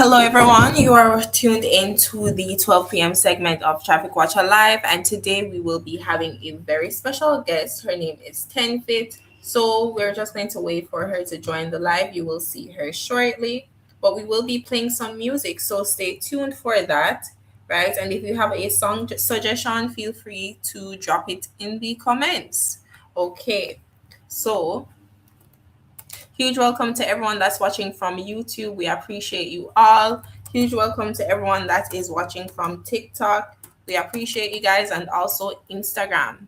Hello, everyone. You are tuned into the 12 p.m. segment of Traffic Watcher Live, and today we will be having a very special guest. Her name is Tenfit. So we're just going to wait for her to join the live. You will see her shortly, but we will be playing some music, so stay tuned for that, right? And if you have a song suggestion, feel free to drop it in the comments. Okay, so huge welcome to everyone that's watching from YouTube. We appreciate you all. Huge welcome to everyone that is watching from TikTok. We appreciate you guys, and also Instagram.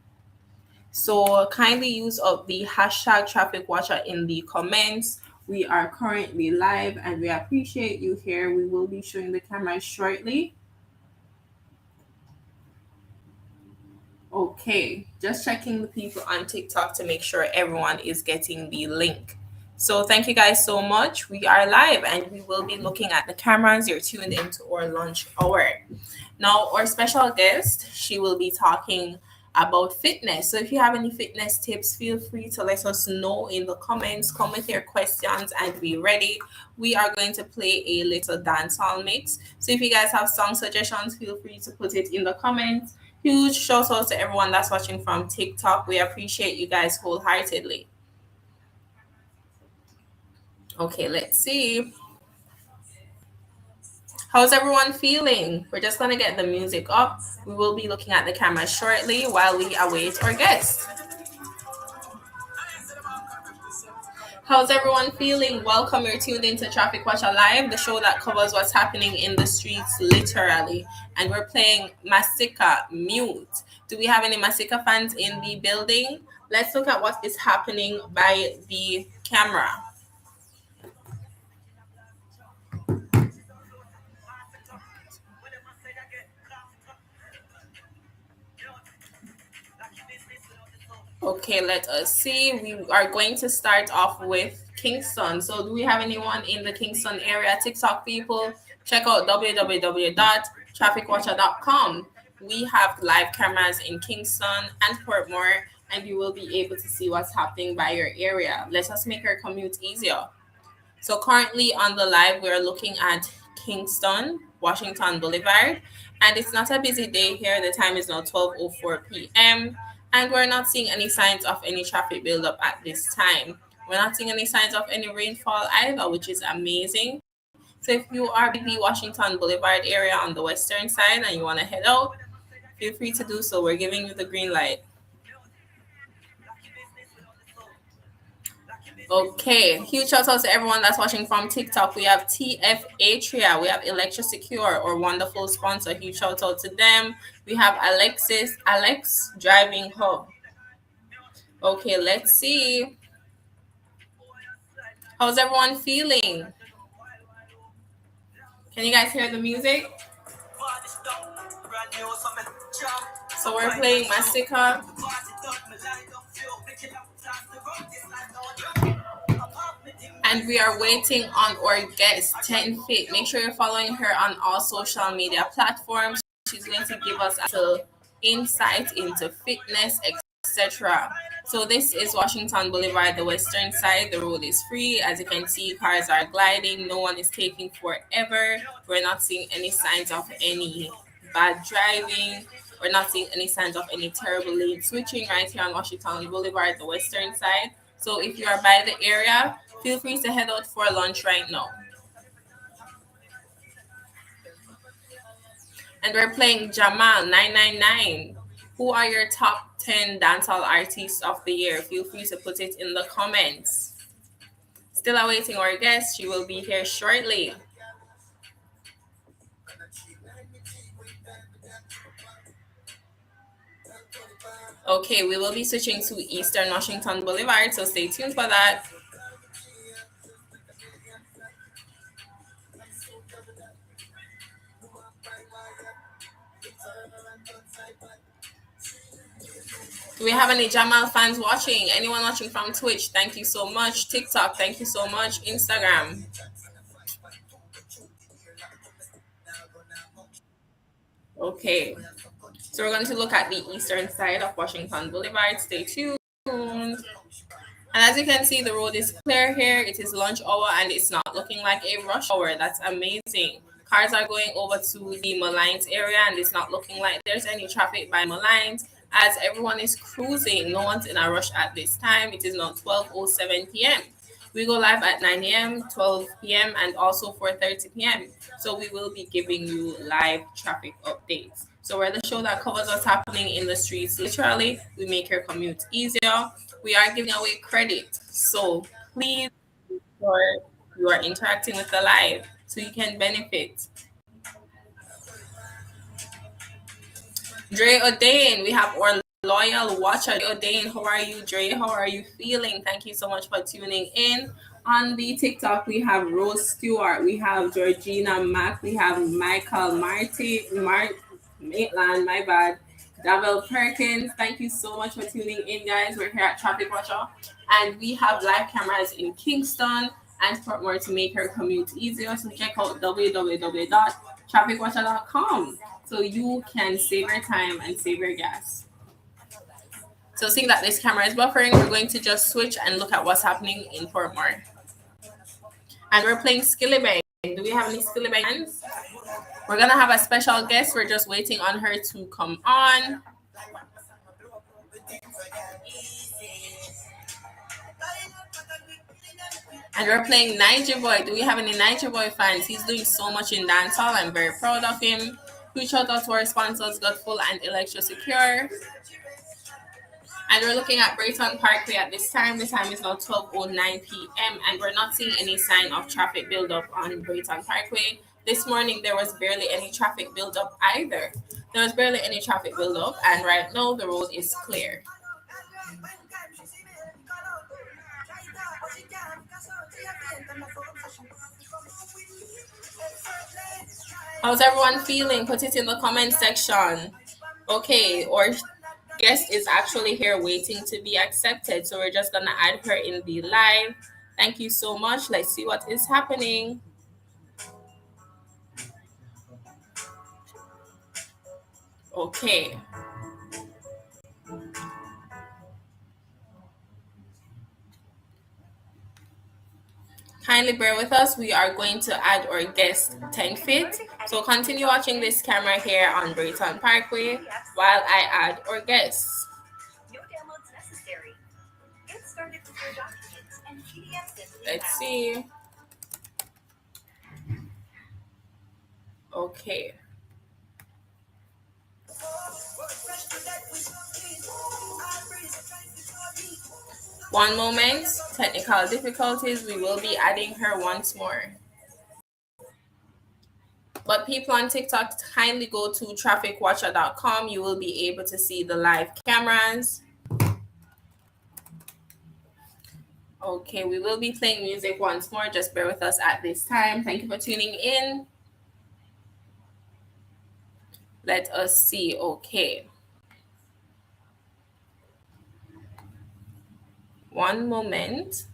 So kindly use of the hashtag traffic watcher in the comments. We are currently live and we appreciate you here. We will be showing the camera shortly. Okay, just checking the people on TikTok to make sure everyone is getting the link. So thank you guys so much. We are live and we will be looking at the cameras. You're tuned into our lunch hour. Now, our special guest, she will be talking about fitness. So if you have any fitness tips, feel free to let us know in the comments. Come with your questions and be ready. We are going to play a little dancehall mix. So if you guys have song suggestions, feel free to put it in the comments. Huge shout out to everyone that's watching from TikTok. We appreciate you guys wholeheartedly. Okay, let's see. How's everyone feeling? We're just gonna get the music up. We will be looking at the camera shortly while we await our guest. How's everyone feeling? Welcome. You're tuned into Traffic Watcher Live, the show that covers what's happening in the streets literally. And we're playing Masika Mute. Do we have any Masika fans in the building? Let's look at what is happening by the camera. Okay, let us see. We are going to start off with Kingston. So, do we have anyone in the Kingston area? TikTok people, check out www.trafficwatcher.com. We have live cameras in Kingston and Portmore, and you will be able to see what's happening by your area. Let us make our commute easier. So currently on the live, we're looking at Kingston, Washington Boulevard, and it's not a busy day here. The time is now 12:04 p.m. and we're not seeing any signs of any traffic buildup at this time. We're not seeing any signs of any rainfall either, which is amazing. So if you are in the Washington Boulevard area on the western side and you want to head out, feel free to do so. We're giving you the green light. Okay, huge shout out to everyone that's watching from TikTok. We have TF Atria, we have Electra Secure, or wonderful sponsor. Huge shout out to them. We have Alex Driving Hub. Okay, let's see. How's everyone feeling? Can you guys hear the music? So we're playing Masika. And we are waiting on our guest, 10 Fit. Make sure you're following her on all social media platforms. She's going to give us a little insight into fitness, etc. So this is Washington Boulevard, the western side. The road is free. As you can see, cars are gliding. No one is taking forever. We're not seeing any signs of any bad driving. We're not seeing any signs of any terrible lane switching right here on Washington Boulevard, the western side. So if you are by the area, feel free to head out for lunch right now. And we're playing Jamal 999. Who are your top 10 dancehall artists of the year? Feel free to put it in the comments. Still awaiting our guest. She will be here shortly. Okay, we will be switching to Eastern Washington Boulevard, so stay tuned for that. Do we have any Jamal fans watching? Anyone watching from Twitch? Thank you so much. TikTok, thank you so much. Instagram. Okay. So we're going to look at the eastern side of Washington Boulevard. Stay tuned. And as you can see, the road is clear here. It is lunch hour and it's not looking like a rush hour. That's amazing. Cars are going over to the Malines area and it's not looking like there's any traffic by Malines as everyone is cruising. No one's in a rush at this time. It is now 12:07 p.m. We go live at 9 a.m., 12 p.m., and also 4:30 p.m. So we will be giving you live traffic updates. So we're the show that covers what's happening in the streets. Literally, we make your commute easier. We are giving away credit. So please, you are interacting with the live so you can benefit. Dre O'Dane, we have our loyal watcher. Dre O'Dane, how are you, Dre? How are you feeling? Thank you so much for tuning in. On the TikTok, we have Rose Stewart, we have Georgina Mack, we have Michael Maitland, my bad. Davel Perkins, thank you so much for tuning in, guys. We're here at Traffic Watcher, and we have live cameras in Kingston and Portmore to make your commute easier. So check out www.trafficwatcher.com so you can save your time and save your gas. So seeing that this camera is buffering, we're going to just switch and look at what's happening in Portmore. And we're playing Skillibang. Do we have any Skillibang fans? We're gonna have a special guest. We're just waiting on her to come on. And we're playing Niger Boy. Do we have any Niger Boy fans? He's doing so much in dancehall. I'm very proud of him. Huge shout out to our sponsors, Godful and Electro Secure. And we're looking at Brayton Parkway at this time. The time is now 12:09 p.m. and we're not seeing any sign of traffic buildup on Brayton Parkway. This morning there was barely any traffic buildup either. There was barely any traffic buildup, and right now the road is clear. How's everyone feeling? Put it in the comment section. Okay, our guest is actually here waiting to be accepted, so we're just gonna add her in the live. Thank you so much. Let's see what is happening. Okay. Kindly bear with us. We are going to add our guest 10 feet. So continue watching this camera here on Brayton Parkway while I add our guests. Let's see. Okay. One moment. Technical difficulties. We will be adding her once more. But people on TikTok, kindly go to trafficwatcher.com. You will be able to see the live cameras. Okay, we will be playing music once more. Just bear with us at this time. Thank you for tuning in. Let us see. Okay. One moment.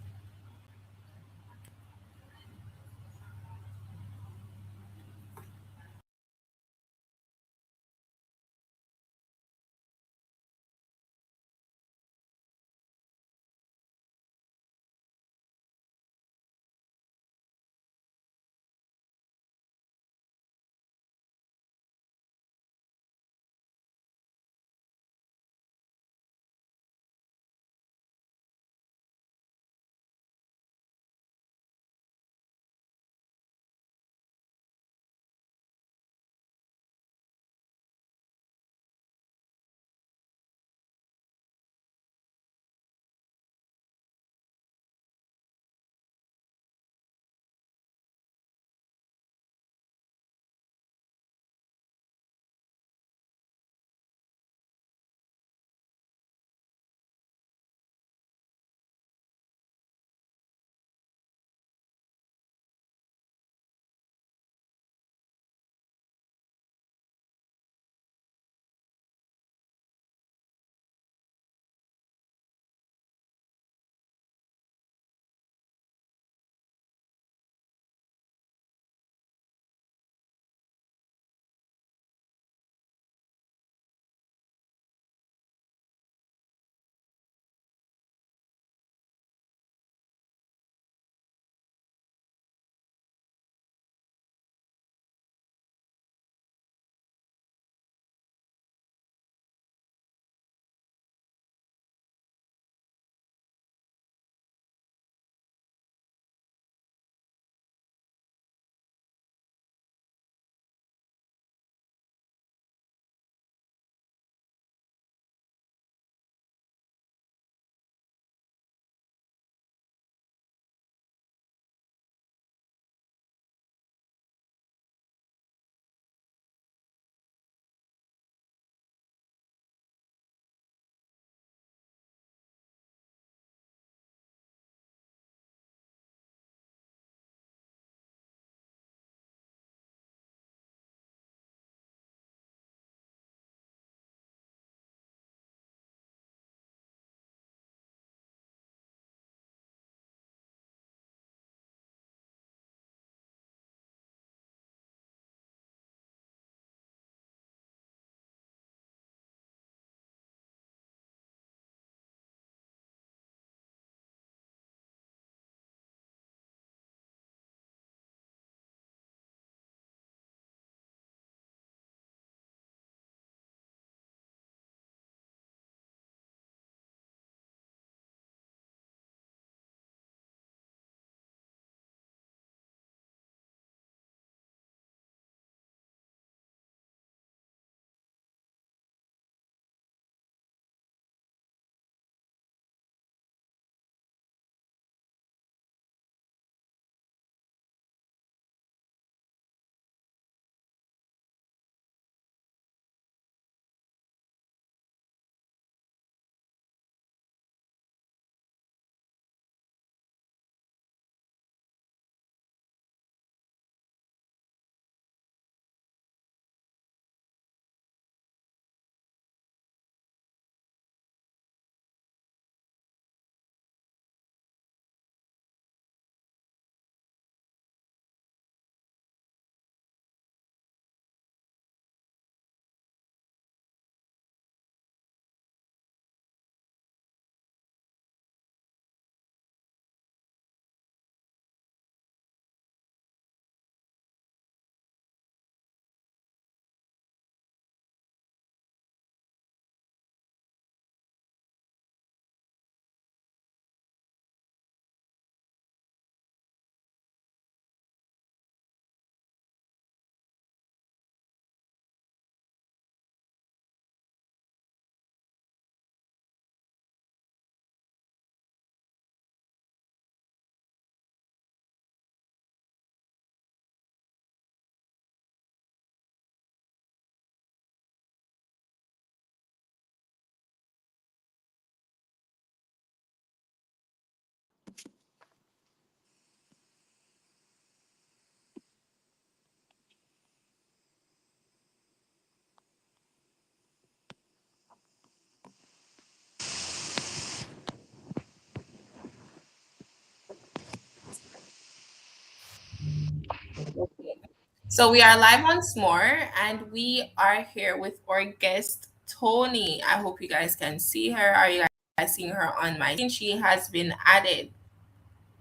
So we are live once more, and we are here with our guest Tony. I hope you guys can see her. Are you guys seeing her on my screen? She has been added.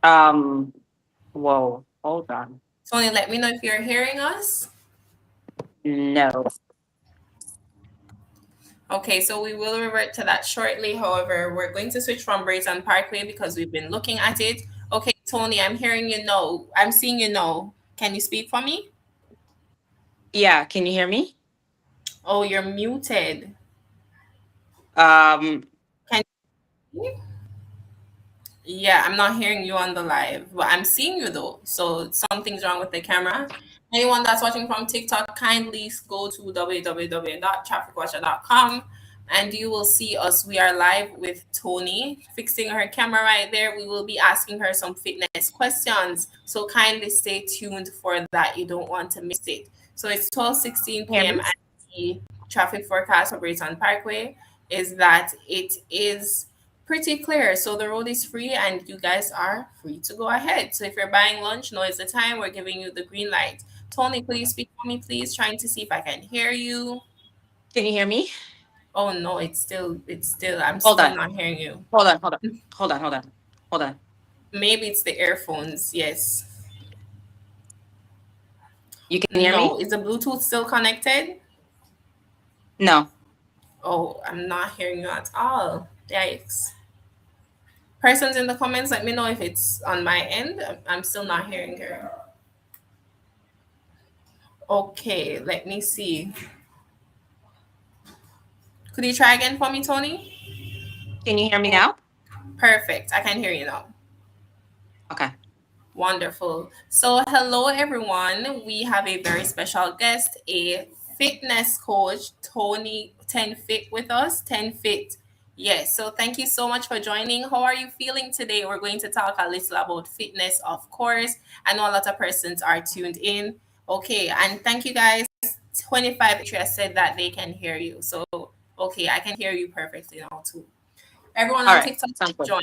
Um, Whoa, hold on. Tony, let me know if you're hearing us. No. Okay, so we will revert to that shortly. However, we're going to switch from Brayton Parkway because we've been looking at it. Okay, Tony, I'm hearing you no. I'm seeing you no. Can you speak for me? Yeah, can you hear me? Oh, you're muted. Um, Can you? Yeah, I'm not hearing you on the live, but I'm seeing you though. So something's wrong with the camera. Anyone that's watching from TikTok, kindly go to www.trafficwatcher.com and you will see us. We are live with Tony fixing her camera right there. We will be asking her some fitness questions. So kindly stay tuned for that. You don't want to miss it. So it's 12:16 hear p.m. me? and the traffic forecast for Brayton Parkway is that it is pretty clear. So the road is free and you guys are free to go ahead. So if you're buying lunch, now is the time. We're giving you the green light. Tony, could you speak for me, please? Trying to see if I can hear you. Can you hear me? Oh no, I'm Hold still on. not hearing you. Hold on. Hold on. Hold on. Hold on. Hold on. Maybe it's the earphones. Yes. You can hear No, me? is the Bluetooth still connected? No. Oh, I'm not hearing you at all. Yikes. Persons in the comments, let me know if it's on my end. I'm still not hearing her. Okay, let me see. Could you try again for me, Tony? Can you hear me now? Perfect. I can hear you now. Okay. Wonderful. So, hello everyone. We have a very special guest, a fitness coach, Tony 10 Fit with us. 10 Fit. Yes. So, thank you so much for joining. How are you feeling today? We're going to talk a little about fitness, of course. I know a lot of persons are tuned in. Okay. And thank you guys. 25 Atria said that they can hear you. So, okay, I can hear you perfectly now too. Everyone All on right. TikTok, Sounds good. join.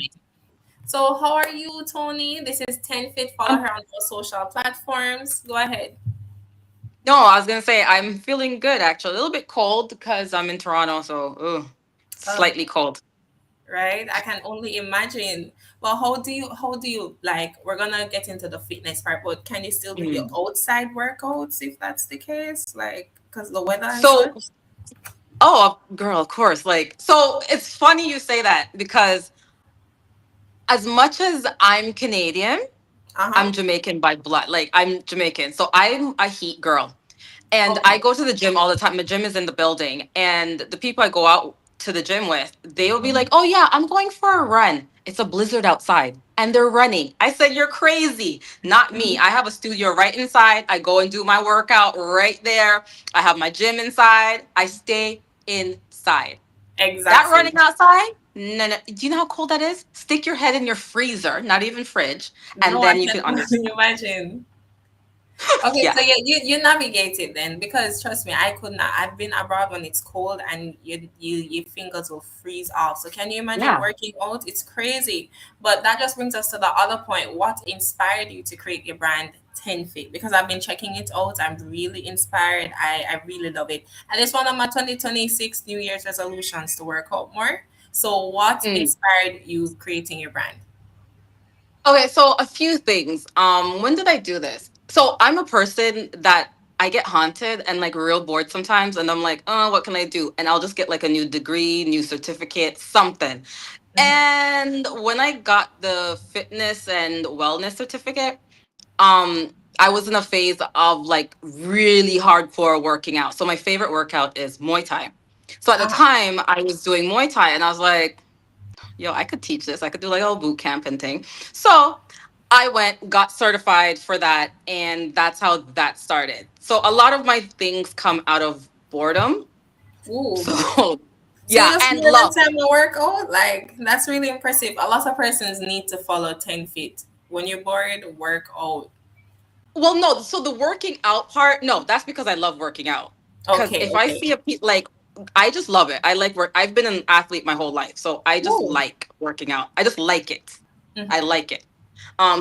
So, how are you, Tony? This is 10 Fit. Follow Um, her on all social platforms. Go ahead. no, I was gonna say I'm feeling good actually. A little bit cold because I'm in Toronto, so Oh, slightly cold. right. I can only imagine. Well, how do you like? We're gonna get into the fitness part, but can you still do your Mm. outside workouts if that's the case? Like, because the weather and So, such. girl, of course. Like, so it's funny you say that because as much as I'm Canadian, Uh I'm huh. Jamaican by blood. Like I'm Jamaican. So I'm a heat girl. And I Okay. go to the gym all the time. My gym is in the building. And the people I go out to the gym with, they will be like, Mhm. "Oh yeah, I'm going for a run. It's a blizzard outside." And they're running. I said, "You're crazy." Not me. Mhm. I have a studio right inside. I go and do my workout right there. I have my gym inside. I stay inside. That Exactly. running outside? No, no. Do you know how cold that is? Stick your head in your freezer, not even fridge, and No, I then you can can only understand. imagine. Okay, Yeah, so you navigate it then because trust me, I could not. I've been abroad when it's cold and your fingers will freeze off. So can you imagine yeah. working out? It's crazy. But that just brings us to the other point. What inspired you to create your brand 10 Fit? Because I've been checking it out. I'm really inspired. I really love it. And it's one of my 2026 New Year's resolutions to work out more. So what Mm. inspired you creating your brand? Okay, so a few things. When did I do this? So I'm a person that I get haunted and like real bored sometimes, and I'm like, oh, what can I do? And I'll just get like a new degree, new certificate, something. Mhm. And when I got the fitness and wellness certificate, um I was in a phase of like really hardcore working out. So my favorite workout is Muay Thai. So at the Uh-huh. time I was doing Muay Thai and I was like, yo, I could teach this. I could do like a boot camp and thing. So I went, got certified for that, and that's how that started. So a lot of my things come out of boredom. Ooh. So So you yeah, just and made a love. time to work out? Like that's really impressive. A lot of persons need to follow 10 feet. When you're bored, work out. Well, no, so the working out part, no, that's because I love working out. Because Okay, if I okay. see like, I just love it. I like work. I've been an athlete my whole life, so I just Ooh. like working out. I just like it. I Mhm. like it.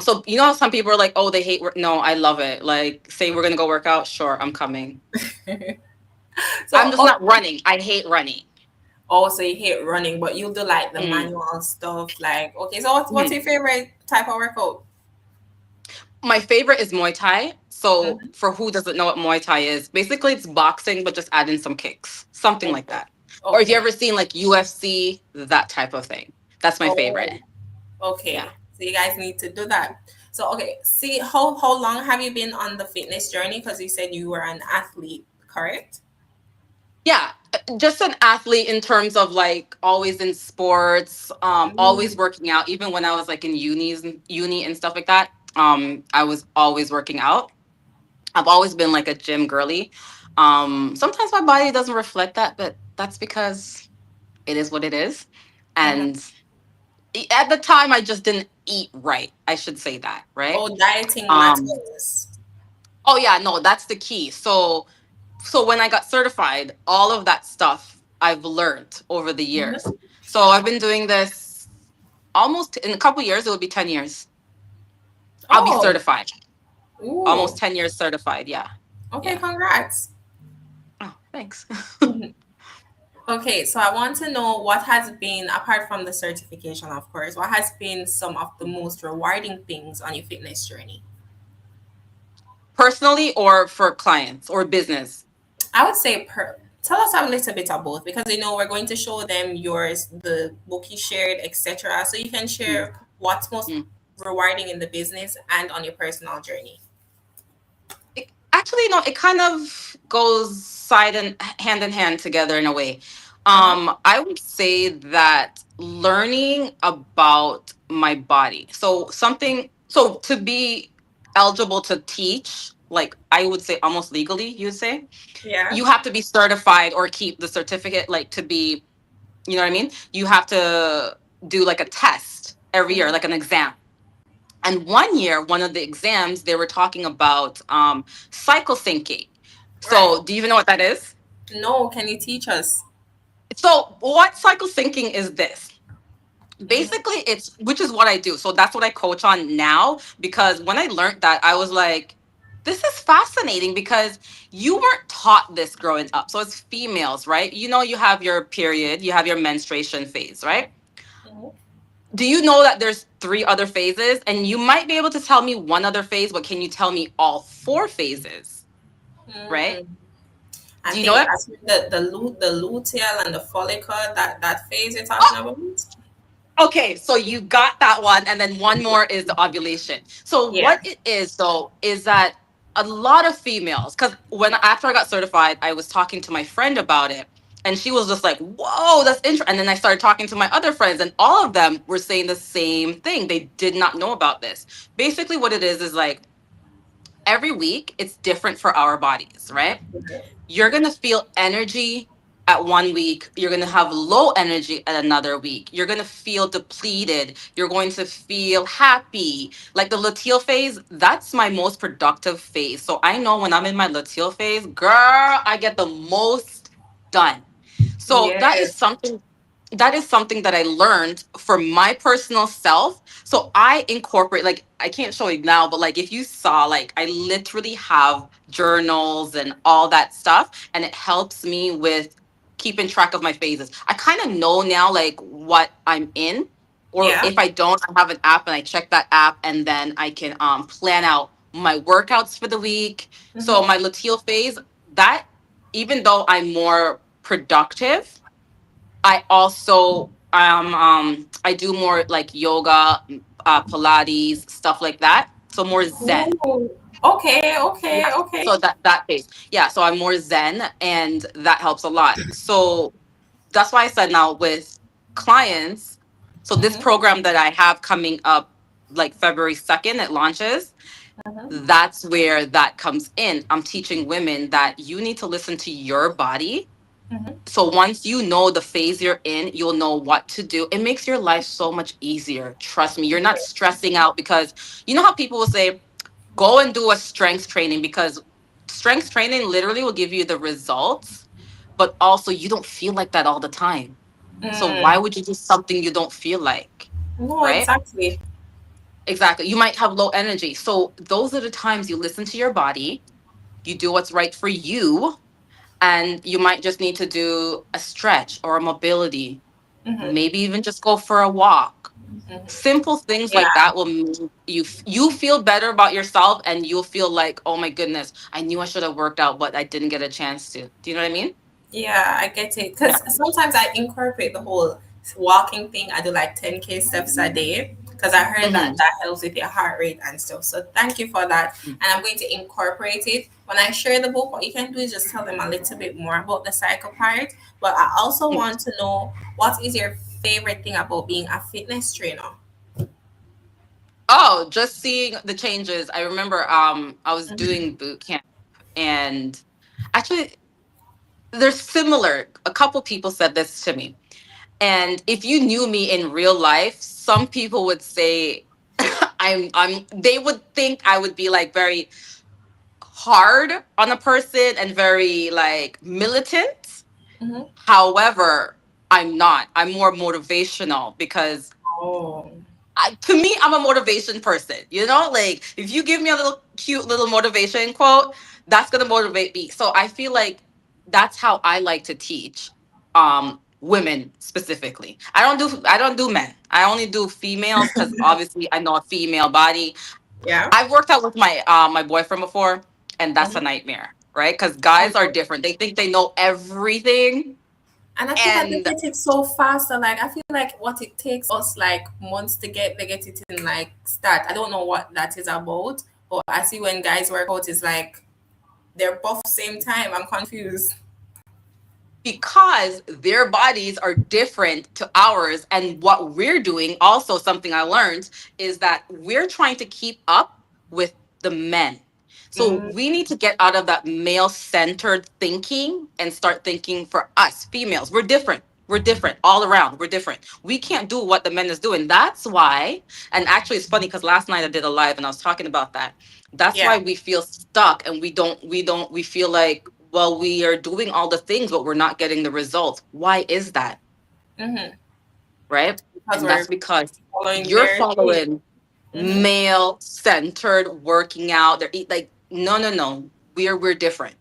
So you know how some people are like, oh, they hate work. No, I love it. Like, say we're gonna go work out. Sure, I'm coming. I'm So, just not running. I hate running. also you hate running, but you do like the Mm. manual stuff. Like, okay, so what's Mhm. your favorite type of workout? My favorite is Muay Thai. So Mhm. for who doesn't know what Muay Thai is, basically it's boxing, but just add in some kicks, something like Okay. that. Or if you Okay. ever seen like UFC, that type of thing. That's my favorite. Oh, Yeah. okay. So you guys need to do that. So okay, see how long have you been on the fitness journey? Because you said you were an athlete, correct? Yeah, just an athlete in terms of like always in sports, always Mm, working out. Even when I was like in uni and stuff like that, I was always working out. I've always been like a gym girly. Sometimes my body doesn't reflect that, but that's because it is what it is. mhm. And at the time, I just didn't eat right. I should say that, right? Oh, dieting Um, matters. oh yeah, no, that's the key. So when I got certified, all of that stuff I've learned over the years. Mhm. So I've been doing this almost in a couple years. It would be 10 years. I'll be Oh, certified. Almost ooh. 10 years certified. Yeah, Okay, yeah. congrats. Oh, thanks. Mhm. Okay, so I want to know what has been, apart from the certification, of course, what has been some of the most rewarding things on your fitness journey? Personally, or for clients or business. I would say tell us a little bit of both because we're going to show them yours, the book you shared, etc. So you can Mm, share what's most mm. rewarding in the business and on your personal journey. Actually, no, it kind of goes side and hand in hand together in a way. Uh-huh. I would say that learning about my body. So to be eligible to teach, like I would say almost legally, you'd say, Yeah. you have to be certified or keep the certificate, like to be, you know what I mean? You have to do like a test every year, Mhm. like an exam. And one year, one of the exams, they were talking about cycle syncing. Right. So, do you even know what that is? No, can you teach us? So, what cycle syncing is this? Mhm. Basically, it's which is what I do. So, that's what I coach on now because when I learned that, I was like, this is fascinating because you weren't taught this growing up. So, as females, right? You know, you have your period, you have your menstruation phase, right? Mhm. Do you know that there's three other phases? And you might be able to tell me one other phase, but can you tell me all four phases? Right? Mm. I Do you know think it? that's the luteal and the follicle, that phase you're talking about. Okay, so you got that one, and then one more is the ovulation. So Yeah. what it is though is that a lot of females, because when after I got certified, I was talking to my friend about it, and she was just like, "Whoa, that's interesting." And then I started talking to my other friends, and all of them were saying the same thing. They did not know about this. Basically, what it is like every week it's different for our bodies, right? You're going to feel energy at one week. You're going to have low energy at another week. You're going to feel depleted. You're going to feel happy. Like the luteal phase, that's my most productive phase. So I know when I'm in my luteal phase, girl, I get the most done. So Yes. that is something that I learned for my personal self. So I incorporate, like, I can't show you now, but like, if you saw, like, I literally have journals and all that stuff, and it helps me with keeping track of my phases. I kind of know now, like, what I'm in. Or Yeah. if I don't, I have an app and I check that app, and then I can plan out my workouts for the week. So Mhm. my luteal phase, that even though I'm more productive, I also I do more like yoga, Pilates, stuff like that. So more Zen. Ooh. Okay, Yeah. okay, okay. So that phase. Yeah. So I'm more Zen, and that helps a lot. So that's why I said now with clients. So this Mhm. program that I have coming up, like February 2nd, it launches. Mhm. That's where that comes in. I'm teaching women that you need to listen to your body. Mhm. So once you know the phase you're in, you'll know what to do. It makes your life so much easier. Trust me. You're not stressing out because you know how people will say, go and do a strength training because strength training literally will give you the results, but also you don't feel like that all the time. So why Mm. would you do something you don't feel like? No, Right? exactly. Exactly. You might have low energy. So those are the times you listen to your body, you do what's right for you, and you might just need to do a stretch or a mobility, Mm-hmm. maybe even just go for a walk. Mm-hmm. Simple things like Yeah. that will make you feel better about yourself, and you'll feel like, oh my goodness, I knew I should have worked out, but I didn't get a chance to. Do you know what I mean? Yeah, I get it. Yeah. Because sometimes I incorporate the whole walking thing. I do like 10K steps a day because I heard that Hmm. that helps with your heart rate and stuff. So thank you for that. And I'm going to incorporate it. When I share the book, what you can do is just tell them a little bit more about the cycle part. But I also want to know, what is your favorite thing about being a fitness trainer? Oh, just seeing the changes. I remember I was Mhm. doing boot camp, and actually they're similar. A couple people said this to me. And if you knew me in real life, some people would say I'm they would think I would be like very hard on a person and very like militant. Mhm. However, I'm not. I'm more motivational because Oh. to me, I'm a motivation person. You know, like if you give me a little cute little motivation quote, that's gonna motivate me. So I feel like that's how I like to teach women specifically. I don't do men. I only do females because obviously I know a female body. Yeah. I've worked out with my boyfriend before, and that's a Mhm. nightmare, right? Because Oh, guys are no. different. They think they know everything, And I feel like they and get it so fast. So like I feel like what it takes us like months to get, they get it in like start. I don't know what that is about, but I see when guys work out is like they're both same time. I'm confused. because their bodies are different to ours, and what we're doing, also something I learned, is that we're trying to keep up with the men. So Mm, we need to get out of that male centered thinking and start thinking for us females. We're different all around. We're different. We can't do what the men is doing. That's why, and actually it's funny because last night I did a live and I was talking about that. That's yeah. why we feel stuck, and we feel like, well, we are doing all the things but we're not getting the results. Why is that? Mm-hmm. Right? Because And that's we're because following you're their thing. following Mm-hmm. male centered working out. They're like, no, no, no, we're different.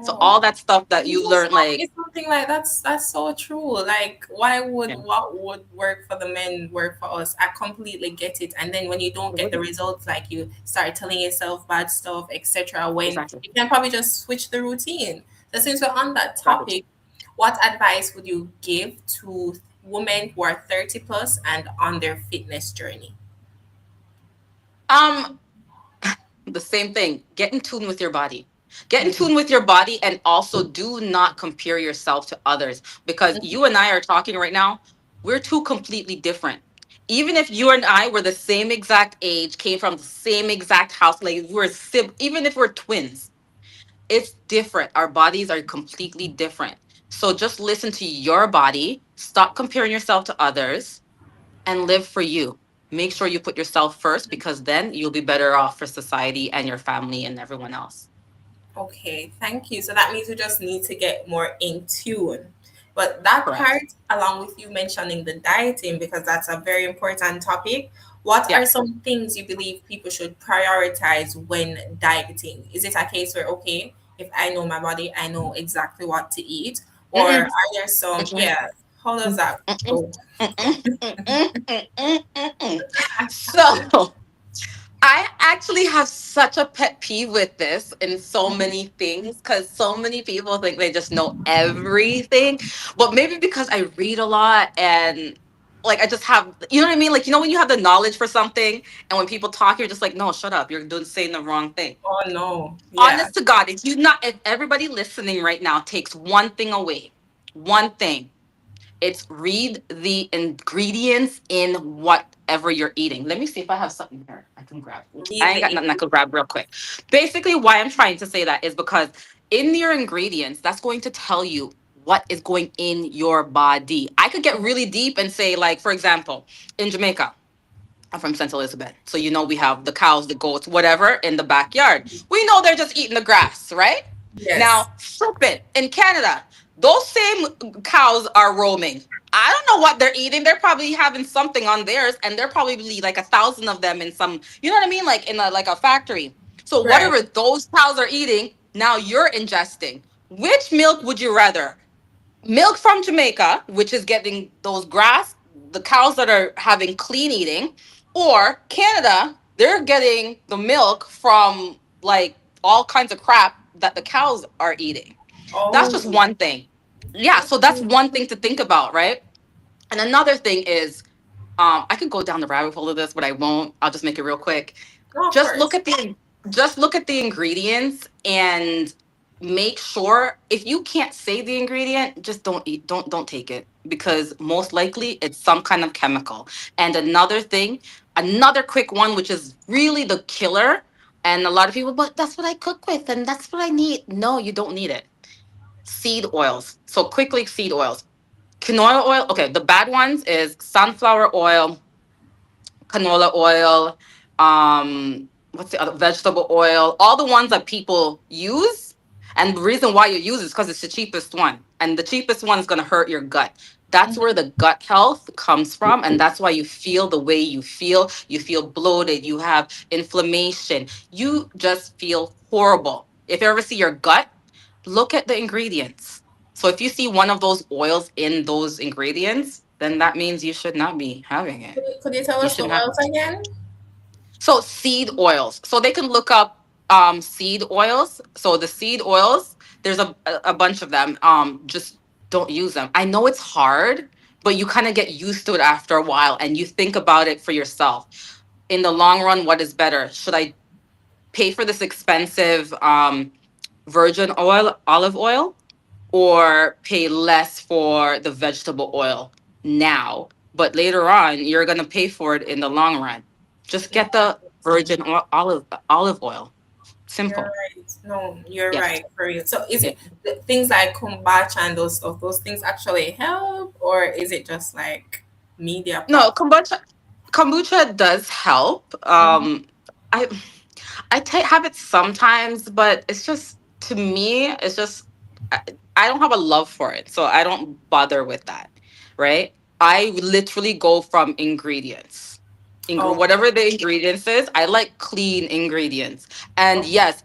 So Oh, all that stuff that it's you just learned, like, it's something like that's so true. Like, why would yeah, what would work for the men work for us? I completely get it. And then when you don't get the results, like you start telling yourself bad stuff, etc. When exactly. you can probably just switch the routine. So since we're on that Exactly. topic, what advice would you give to women who are 30 plus and on their fitness journey? um the same thing. Get in tune with your body. Get in Mhm. tune with your body, and also do not compare yourself to others, because you and I are talking right now. We're two completely different. Even if you and I were the same exact age, came from the same exact house, like even if we're twins, it's different. Our bodies are completely different. So just listen to your body, stop comparing yourself to others, and live for you. Make sure you put yourself first, because then you'll be better off for society and your family and everyone else. Okay, thank you. So that means we just need to get more in tune. But that Correct. part, along with you mentioning the dieting, because that's a very important topic, what Yeah. are some things you believe people should prioritize when dieting? Is it a case where, okay, if I know my body, I know exactly what to eat? Or Mm-mm, are there some, mm-mm, yeah, how does mm-mm, that mm-mm, go? mm-mm, mm-mm, mm-mm. So I actually have such a pet peeve with this in so many things, because so many people think they just know everything. But maybe because I read a lot, and like I just have, you know what I mean? Like, when you have the knowledge for something, and when people talk, you're just like, no, shut up. You're doing saying the wrong thing. Oh no, yeah. Honest to God, if everybody listening right now takes one thing away, one thing, it's read the ingredients in whatever you're eating. Let me see if I have something here I can grab. I Read ain't the got nothing I could grab real quick. Basically, why I'm trying to say that is because in your ingredients, that's going to tell you what is going in your body. I could get really deep and say, like, for example, in Jamaica, I'm from St. Elizabeth. So, we have the cows, the goats, whatever in the backyard. We know they're just eating the grass, right? yes. Now, flip it in Canada. those same cows are roaming. I don't know what they're eating. They're probably having something on theirs, and they're probably like 1,000 of them in some, you know what I mean, like in a like a factory. So Right. whatever those cows are eating, now you're ingesting. Which milk would you rather? Milk from Jamaica, which is getting those grass, the cows that are having clean eating, or Canada, they're getting the milk from like all kinds of crap that the cows are eating. That's just Oh, one thing. Yeah, so that's one thing to think about, right? And another thing is, I could go down the rabbit hole of this, but I won't. I'll just make it real quick. no, of Just look course. at the just look at the ingredients and make sure if you can't say the ingredient, just don't eat, don't take it because most likely it's some kind of chemical. And another thing, another quick one, which is really the killer, and a lot of people, but that's what I cook with and that's what I need. No, you don't need it. Seed oils. So quickly, seed oils. Canola oil. Okay, the bad ones is sunflower oil, canola oil, what's the other vegetable oil, all the ones that people use. And the reason why you use it is because it's the cheapest one. And the cheapest one is gonna hurt your gut. That's where Mhm. the gut health comes from. And that's why you feel the way you feel. You feel bloated, you have inflammation, you just feel horrible. If you ever see your gut, look at the ingredients. So if you see one of those oils in those ingredients, then that means you should not be having it. Could you tell You us the shouldn't have. oils again? So seed oils. So they can look up seed oils. So the seed oils, there's a bunch of them. Just don't use them. I know it's hard, but you kind of get used to it after a while and you think about it for yourself. In the long run, what is better? Should I pay for this expensive virgin oil, olive oil, or pay less for the vegetable oil now, but later on you're going to pay for it in the long run. Just Yeah, get the virgin olive oil. you're Simple. right. No, you're Yes. right for you. So is Yeah. it things like kombucha and those stuff, those things actually help, or is it just like media No, pop? kombucha does help. Mhm. I have it sometimes, but it's just to me, it's just I, I don't have a love for it, so I don't bother with that. Right? I literally go from ingredients. Okay. Whatever the ingredients is, I like clean ingredients. And Okay. yes,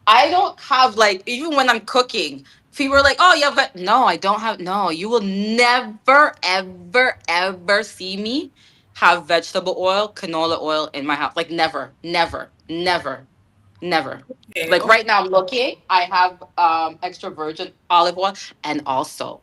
I don't have like even when I'm cooking, people are like, "Oh, yeah, but no, I don't have." No, you will never, ever, ever see me have vegetable oil, canola oil in my house. Like never, never, never, never. Okay. Like right now I'm looking, I have extra virgin olive oil, and also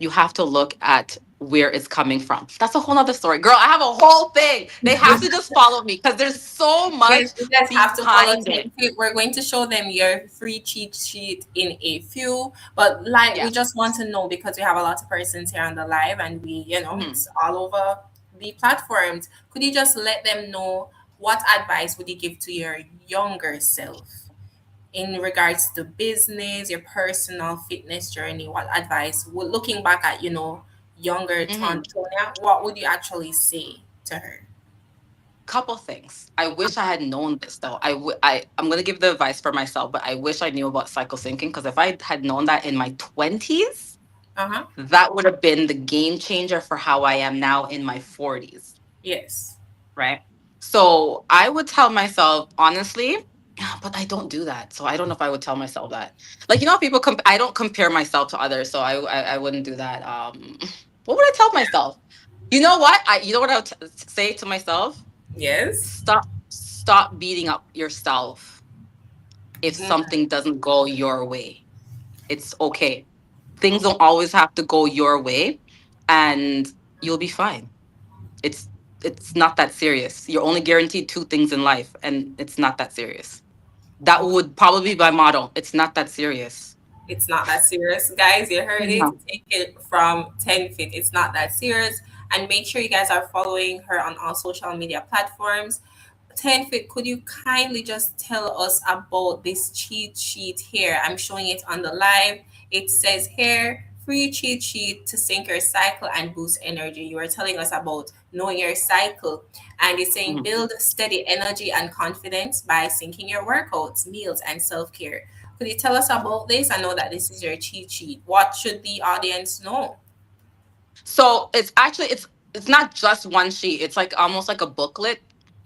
you have to look at where it's coming from. That's a whole other story. Girl, I have a whole thing. They have to just follow me because there's so Yes, much you guys have to follow behind it. 10 Fit. We're going to show them your free cheat sheet in a few. But like we Yes. just want to know because we have a lot of persons here on the live and Mhm. it's all over the platforms. Could you just let them know what advice would you give to your younger self in regards to business, your personal fitness journey? What advice would looking back at, younger Mhm. Tonya, what would you actually say to her? Couple things. I wish I had known this though. I'm gonna give the advice for myself, but I wish I knew about cycle syncing because if I had known that in my 20s, Uh-huh. that would have been the game changer for how I am now in my 40s. Yes. Right. So I would tell myself honestly, but I don't do that. So I don't know if I would tell myself that. Like you know, people. I don't compare myself to others, so I wouldn't do that. What would I tell myself? You know what? You know what I would say to myself? Yes. Stop beating up yourself if Mm, something doesn't go your way. It's okay. Things don't always have to go your way, and you'll be fine. It's it's not that serious. You're only guaranteed two things in life, and it's not that serious. That okay. would probably be my motto. It's not that serious. It's not that serious. Guys, you heard it. No. Take it from 10 Fit. It's not that serious. And make sure you guys are following her on all social media platforms. 10 Fit, could you kindly just tell us about this cheat sheet here? I'm showing it on the live. It says here, free cheat sheet to sync your cycle and boost energy. You are telling us about knowing your cycle. And it's saying Mhm. build steady energy and confidence by syncing your workouts, meals, and self care. Could you tell us about this? I know that this is your cheat sheet. What should the audience know? So it's not just one sheet. It's like almost like a booklet,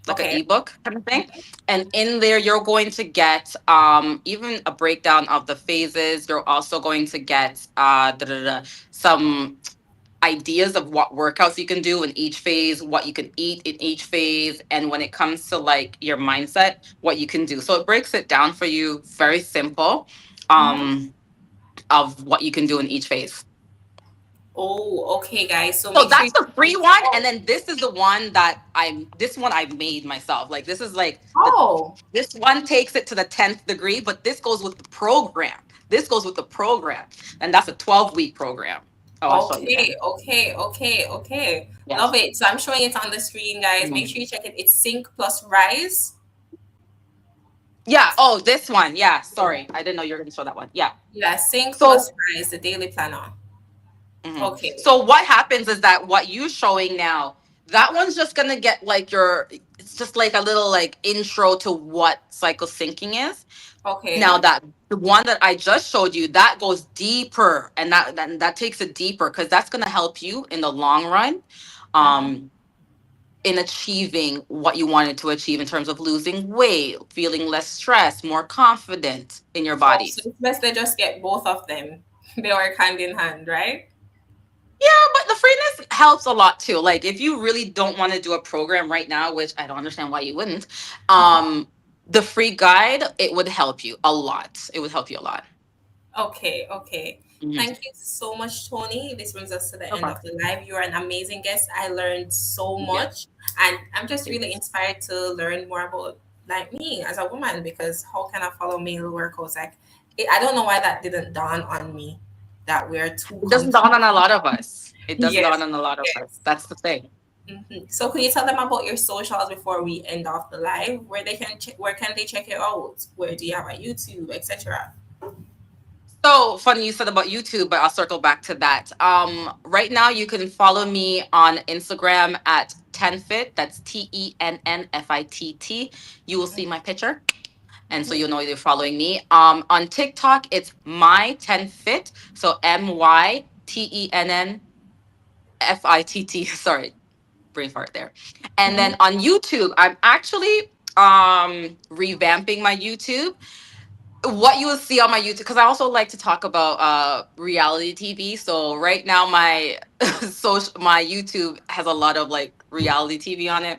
like an Okay. ebook kind of thing. And in there, you're going to get even a breakdown of the phases. You're also going to get some ideas of what workouts you can do in each phase, what you can eat in each phase, and when it comes to like your mindset, what you can do. So it breaks it down for you, very simple, Mhm. um, of what you can do in each phase. Oh, okay, guys. So So make sure that's you the check free this one, and out. then this is the one that this one I made myself. Like this is like Oh, this one takes it to the 10th degree, but this goes with the program. This goes with the program, and that's a 12-week program. Oh, I'll show you okay, then. okay, okay, okay. Love Yes. it. So I'm showing it on the screen, guys. Make sure Mhm. you check it. It's Sync plus Rise. Yeah. Oh, this one. Yeah. Sorry, I didn't know you were going to show that one. Yeah. Yeah, Sync plus So, Rise, the daily planner. mhm. Okay, So what happens is that what you're showing now, that one's just gonna get like your. It's just like a little like intro to what cycle syncing is. Now okay. that the one that I just showed you, that goes deeper, and that takes it deeper because that's gonna help you in the long run. Mm-hmm. Um, in achieving what you wanted to achieve in terms of losing weight, feeling less stressed, more confident in your Oh, so bodies. it's best they just get both of them. They work hand in hand, right? Yeah, but the freeness helps a lot too. Like if you really don't want to do a program right now, which I don't understand why you wouldn't, um, the free guide, it would help you a lot. It would help you a lot. Okay, okay. Mhm. Thank you so much, Tony. This brings us to the No end of problem. the live. You're an amazing guest. I learned so Yes. much, and I'm just really inspired to learn more about like me as a woman because how can I follow male workouts? Like, I don't know why that didn't dawn on me that we're too It doesn't dawn confused. on a lot of us. It doesn't dawn Yes, on a lot of us. yes. That's the thing. So, can you tell them about your socials before we end off the live? Where they can where can they check it out? Where do you have a YouTube, etc.? So funny you said about YouTube, but I'll circle back to that. Right now you can follow me on Instagram at 10fit. That's TENNFITT. You will see my picture, and so you'll know you're following me. On TikTok, it's my 10fit. So MyTENNFITT. Sorry, brain fart there. And then Mhm. on YouTube, I'm actually revamping my YouTube. What you will see on my YouTube, because I also like to talk about reality TV. So right now my my YouTube has a lot of like reality TV on it.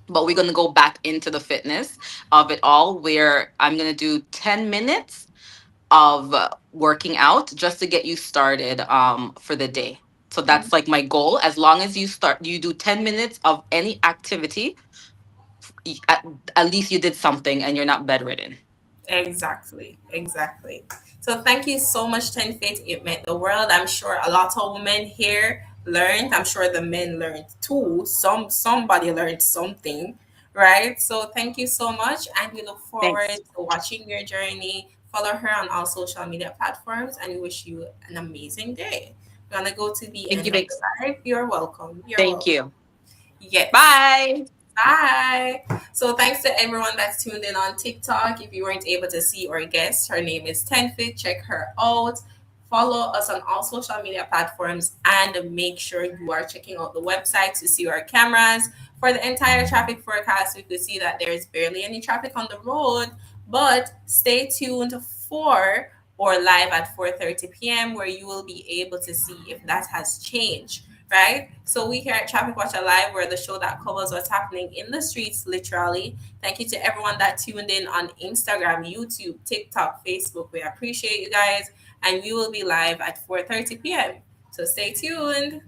But we're gonna go back into the fitness of it all, where I'm gonna do 10 minutes of working out just to get you started for the day. So that's like my goal. As long as you do 10 minutes of any activity, y- at, at least you did something and you're not bedridden. Exactly, exactly. So thank you so much, Ten Fit. It meant the world. I'm sure a lot of women here learned. I'm sure the men learned too. Somebody learned something, right? So thank you so much, and we look forward Thanks. to watching your journey. Follow her on all social media platforms, and we wish you an amazing day. We're gonna go to the Thank you, end of the Biggs. live. You're welcome. You're Thank welcome. you. Yes. Bye. Bye. So thanks to everyone that's tuned in on TikTok. If you weren't able to see or guess, her name is Tenfit. Check her out. Follow us on all social media platforms and make sure you are checking out the website to see our cameras. For the entire traffic forecast, we could see that there's barely any traffic on the road, but stay tuned for or live at 4:30 p.m. where you will be able to see if that has changed, right? So we here at Traffic Watch Live, we're the show that covers what's happening in the streets, literally. Thank you to everyone that tuned in on Instagram, YouTube, TikTok, Facebook. We appreciate you guys, and we will be live at 4:30 p.m. So stay tuned.